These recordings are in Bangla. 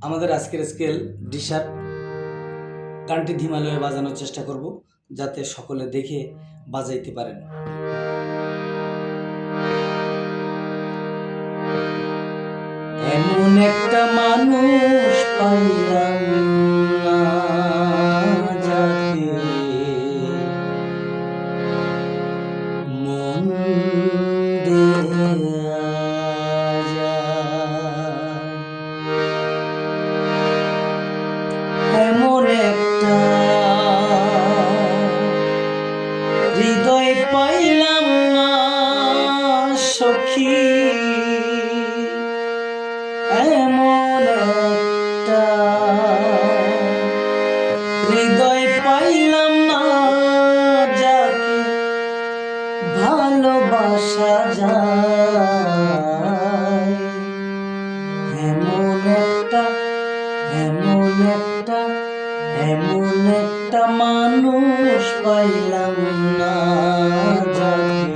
আমাদের আজকের স্কেল ডি শার্প। গানটি হিমালয়ে বাজানোর চেষ্টা করব যাতে সকলে দেখে বাজাইতে পারেন। এমন একটা মানুষ পাইলাম না যাকে মন দেয়া যায়। এমন একটা হৃদয় পাইলাম না সখী, এমন একটা হৃদয় পাইলাম না যাকে ভালোবাসা যায়। এমন একটা মানুষ পাইলাম না যাকে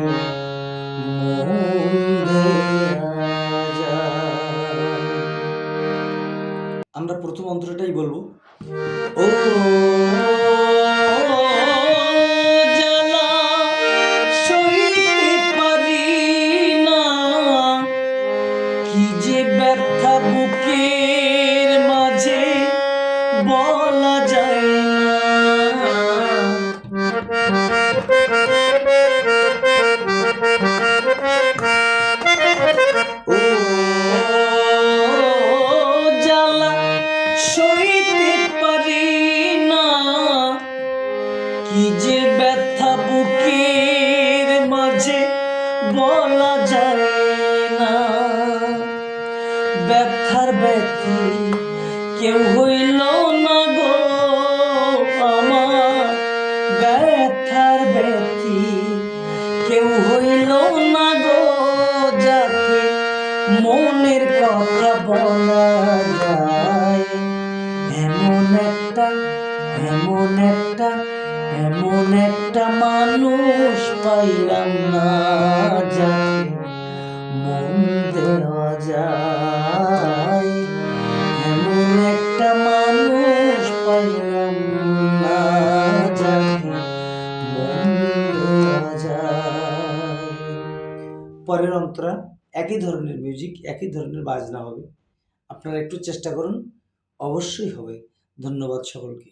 মন দেয়া যায়। আমরা প্রথম অন্তরটাই বলবো, ও জ্বালা সইতে পারি না, কি যে ব্যথা বুকের মাঝে বলা যায় না। ও জ্বালা সইতে পারি না, কি যে ব্যথা বুকের মাঝে বলা যায় না। ব্যথার ব্যথী কেউ হইল না গো আমার, ব্যথার ব্যথী কেউ হইল না গো যাকে মনের কথা বলা যায়। এমন একটা মানুষ পাইলাম না যাকে মন দেওয়া যায়। এমন একটা মানুষ পাইলাম না যাকে মন দেওয়া যায়। পরের অন্তরা একই ধরনের মিউজিক, একই ধরনের বাজনা হবে। আপনারা একটু চেষ্টা করুন, অবশ্যই হবে। ধন্যবাদ সকলকে।